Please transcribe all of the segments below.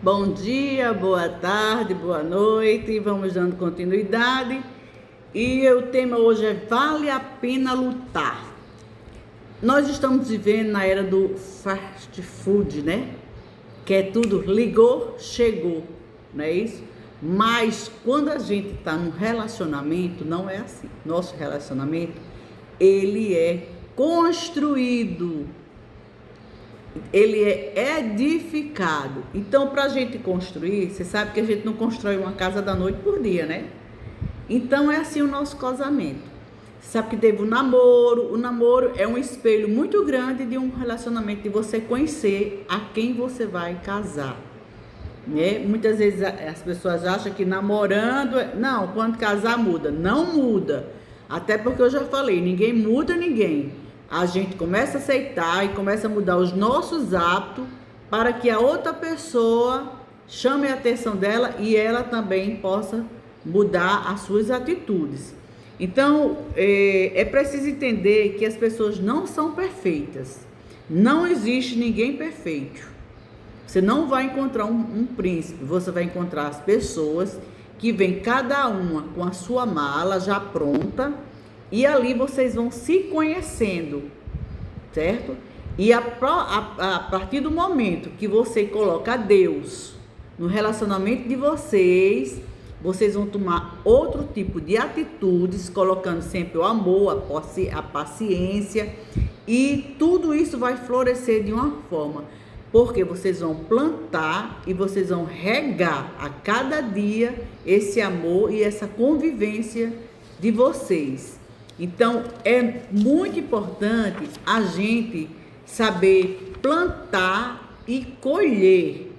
Bom dia, boa tarde, boa noite. Vamos dando continuidade. E o tema hoje é: vale a pena lutar? Nós estamos vivendo na era do fast food, né? Que é tudo ligou, chegou, não é isso? Mas quando a gente está num relacionamento, não é assim. Nosso relacionamento, ele é construído, ele é edificado. Então, para a gente construir, você sabe que a gente não constrói uma casa da noite por dia, né? Então, é assim o nosso casamento. Você sabe que teve o namoro é um espelho muito grande de um relacionamento, de você conhecer a quem você vai casar, né? Muitas vezes as pessoas acham que namorando, não, quando casar muda. Não muda, até porque eu já falei, ninguém muda ninguém. A gente começa a aceitar e começa a mudar os nossos hábitos para que a outra pessoa chame a atenção dela e ela também possa mudar as suas atitudes. Então, é preciso entender que as pessoas não são perfeitas. Não existe ninguém perfeito. Você não vai encontrar um príncipe, você vai encontrar as pessoas que vêm cada uma com a sua mala já pronta, e ali vocês vão se conhecendo, certo? E a partir do momento que você coloca Deus no relacionamento de vocês, vocês vão tomar outro tipo de atitudes, colocando sempre o amor, a paciência, e tudo isso vai florescer de uma forma, porque vocês vão plantar e vocês vão regar a cada dia esse amor e essa convivência de vocês. Então, é muito importante a gente saber plantar e colher.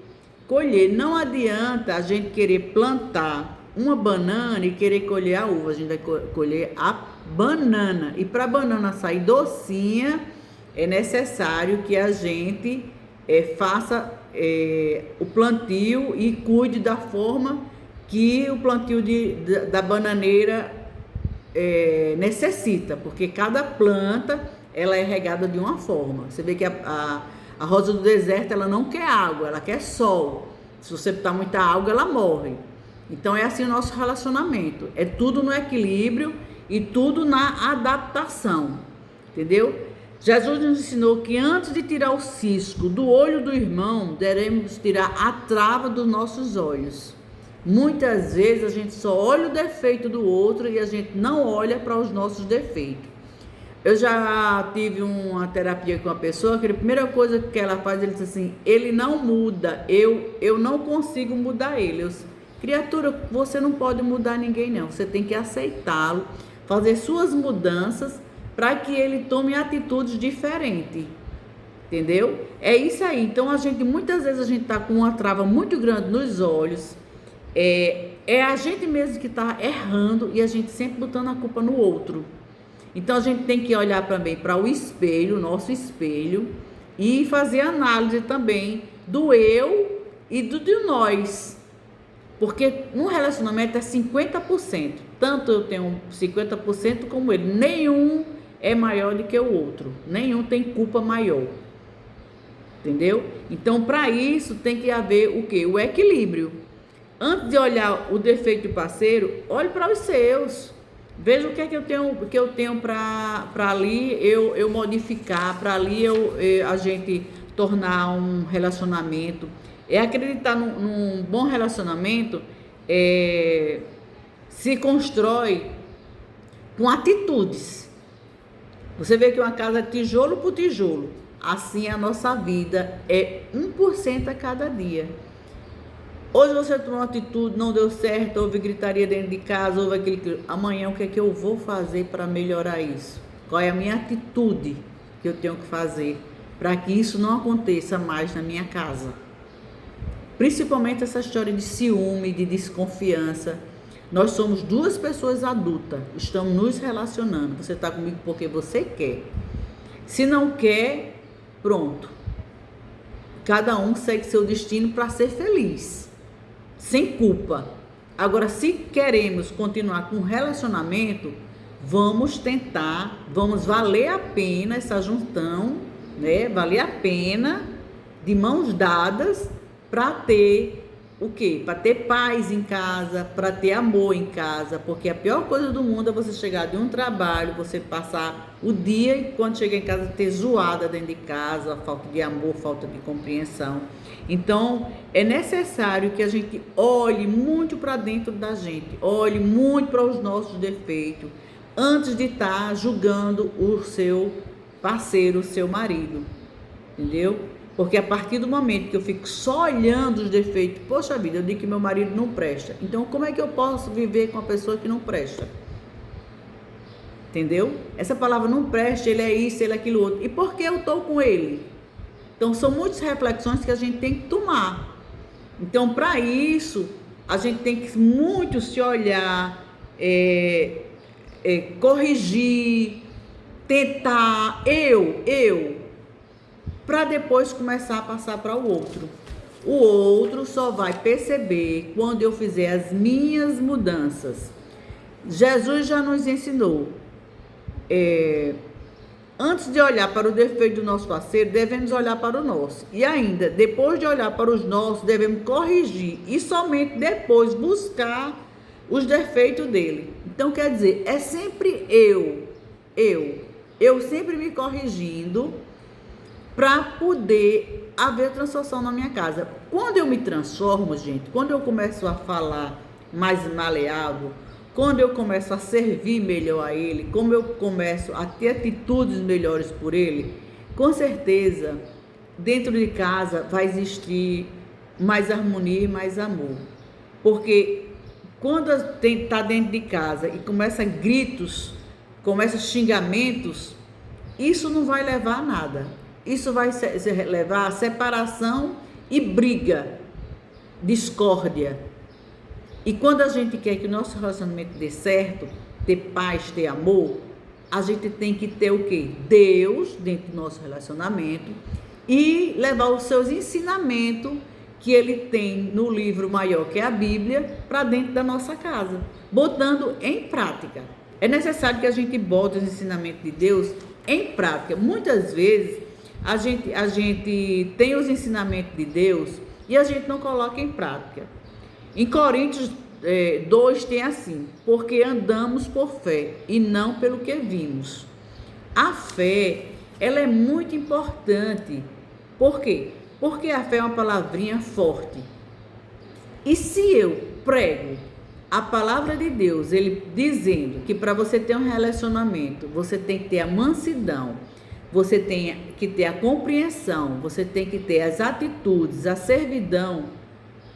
Colher, não adianta a gente querer plantar uma banana e querer colher a uva. A gente vai colher a banana. E para a banana sair docinha, é necessário que a gente faça o plantio e cuide da forma que o plantio da bananeira necessita, porque cada planta ela é regada de uma forma. Você vê que a rosa do deserto, ela não quer água, ela quer sol. Se você botar muita água, ela morre. Então é assim o nosso relacionamento, é tudo no equilíbrio e tudo na adaptação, entendeu? Jesus nos ensinou que antes de tirar o cisco do olho do irmão, devemos tirar a trava dos nossos olhos. Muitas vezes a gente só olha o defeito do outro e a gente não olha para os nossos defeitos. Eu já tive uma terapia com uma pessoa que a primeira coisa que ela faz, ele diz assim: ele não muda, eu não consigo mudar ele. Criatura, você não pode mudar ninguém não, você tem que aceitá-lo, fazer suas mudanças para que ele tome atitudes diferentes, entendeu? É isso aí. Então muitas vezes a gente está com uma trava muito grande nos olhos, é a gente mesmo que está errando e a gente sempre botando a culpa no outro. Então a gente tem que olhar também para o espelho, nosso espelho, e fazer análise também do eu e do de nós. Porque no relacionamento é 50%. Tanto eu tenho 50% como ele. Nenhum é maior do que o outro. Nenhum tem culpa maior. Entendeu? Então, para isso tem que haver o quê? O equilíbrio. Antes de olhar o defeito do parceiro, olhe para os seus. Veja o que é que eu tenho para ali eu modificar, para ali a gente tornar um relacionamento. É acreditar num bom relacionamento, se constrói com atitudes. Você vê que uma casa é tijolo por tijolo. Assim a nossa vida é 1% a cada dia. Hoje você tomou uma atitude, não deu certo, houve gritaria dentro de casa, houve aquele... Amanhã o que é que eu vou fazer para melhorar isso? Qual é a minha atitude que eu tenho que fazer para que isso não aconteça mais na minha casa? Principalmente essa história de ciúme, de desconfiança. Nós somos duas pessoas adultas, estamos nos relacionando. Você está comigo porque você quer. Se não quer, pronto. Cada um segue seu destino para ser feliz, sem culpa. Agora, se queremos continuar com o relacionamento, vamos tentar, vamos valer a pena essa junção, né? Valer a pena, de mãos dadas, para ter o quê? Para ter paz em casa, para ter amor em casa, porque a pior coisa do mundo é você chegar de um trabalho, você passar o dia e quando chegar em casa ter zoada dentro de casa, falta de amor, falta de compreensão. Então, é necessário que a gente olhe muito para dentro da gente, olhe muito para os nossos defeitos, antes de estar julgando o seu parceiro, o seu marido, entendeu? Porque a partir do momento que eu fico só olhando os defeitos, poxa vida, eu digo que meu marido não presta. Então, como é que eu posso viver com uma pessoa que não presta? Entendeu? Essa palavra não presta, ele é isso, ele é aquilo outro. E por que eu estou com ele? Então, são muitas reflexões que a gente tem que tomar. Então, para isso, a gente tem que muito se olhar, corrigir, tentar, para depois começar a passar para o outro. O outro só vai perceber quando eu fizer as minhas mudanças. Jesus já nos ensinou. Antes de olhar para o defeito do nosso parceiro, devemos olhar para o nosso. E ainda, depois de olhar para os nossos, devemos corrigir. E somente depois buscar os defeitos dele. Então, quer dizer, é sempre eu sempre me corrigindo para poder haver transformação na minha casa. Quando eu me transformo, gente, quando eu começo a falar mais maleável, quando eu começo a servir melhor a ele, como eu começo a ter atitudes melhores por ele, com certeza, dentro de casa vai existir mais harmonia e mais amor. Porque quando está dentro de casa e começa gritos, começa xingamentos, isso não vai levar a nada. Isso vai levar a separação e briga, discórdia. E quando a gente quer que o nosso relacionamento dê certo, ter paz, ter amor, a gente tem que ter o quê? Deus dentro do nosso relacionamento e levar os seus ensinamentos que ele tem no livro maior, que é a Bíblia, para dentro da nossa casa, botando em prática. É necessário que a gente bote os ensinamentos de Deus em prática. Muitas vezes a gente tem os ensinamentos de Deus e a gente não coloca em prática. Em Coríntios 2 tem assim: porque andamos por fé e não pelo que vimos. A fé, ela é muito importante. Por quê? Porque a fé é uma palavrinha forte. E se eu prego a palavra de Deus, ele dizendo que para você ter um relacionamento, você tem que ter a mansidão, você tem que ter a compreensão, você tem que ter as atitudes, a servidão.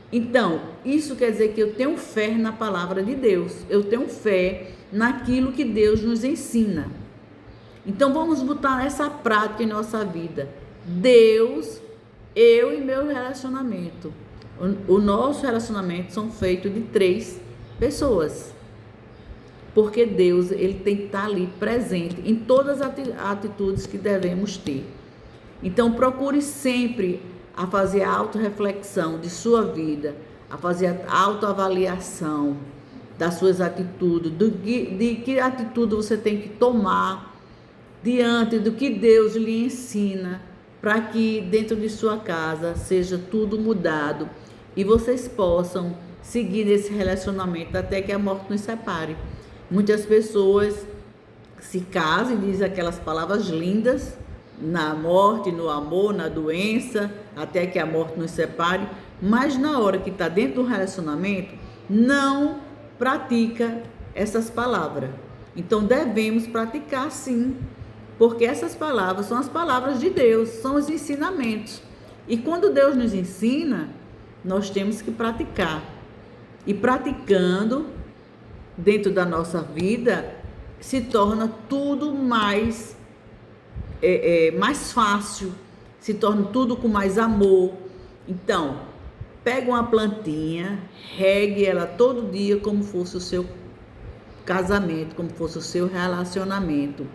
Então, isso quer dizer que eu tenho fé na palavra de Deus, eu tenho fé naquilo que Deus nos ensina. Então, vamos botar essa prática em nossa vida. Deus, eu e meu relacionamento. O nosso relacionamento são feitos de 3 pessoas. Porque Deus, ele tem que estar ali presente em todas as atitudes que devemos ter. Então, procure sempre a fazer a autorreflexão de sua vida, a fazer a autoavaliação das suas atitudes, de que atitude você tem que tomar diante do que Deus lhe ensina, para que dentro de sua casa seja tudo mudado e vocês possam seguir nesse relacionamento até que a morte nos separe. Muitas pessoas se casam e dizem aquelas palavras lindas, na morte, no amor, na doença, até que a morte nos separe, mas na hora que está dentro do relacionamento, não pratica essas palavras. Então devemos praticar sim, porque essas palavras são as palavras de Deus, são os ensinamentos. E quando Deus nos ensina, nós temos que praticar. E praticando dentro da nossa vida, se torna tudo mais fácil, se torna tudo com mais amor. Então, pega uma plantinha, regue ela todo dia como fosse o seu casamento, como fosse o seu relacionamento.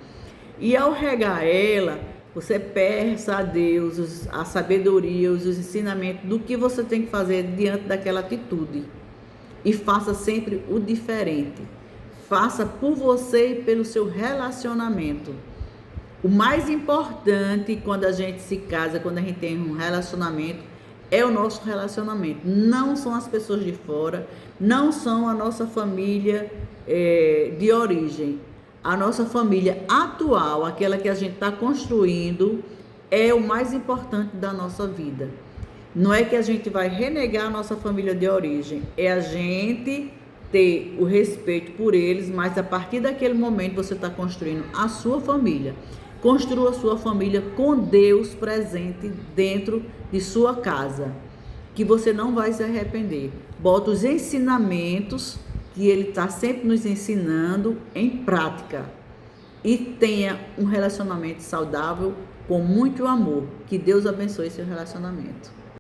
E ao regar ela, você peça a Deus a sabedoria, os ensinamentos do que você tem que fazer diante daquela atitude. E faça sempre o diferente. Faça por você e pelo seu relacionamento. O mais importante quando a gente se casa, quando a gente tem um relacionamento, é o nosso relacionamento. Não são as pessoas de fora, não são a nossa família de origem. A nossa família atual, aquela que a gente está construindo, é o mais importante da nossa vida. Não é que a gente vai renegar a nossa família de origem, é a gente ter o respeito por eles, mas a partir daquele momento você está construindo a sua família. Construa a sua família com Deus presente dentro de sua casa, que você não vai se arrepender. Bota os ensinamentos que Ele está sempre nos ensinando em prática e tenha um relacionamento saudável com muito amor. Que Deus abençoe seu relacionamento.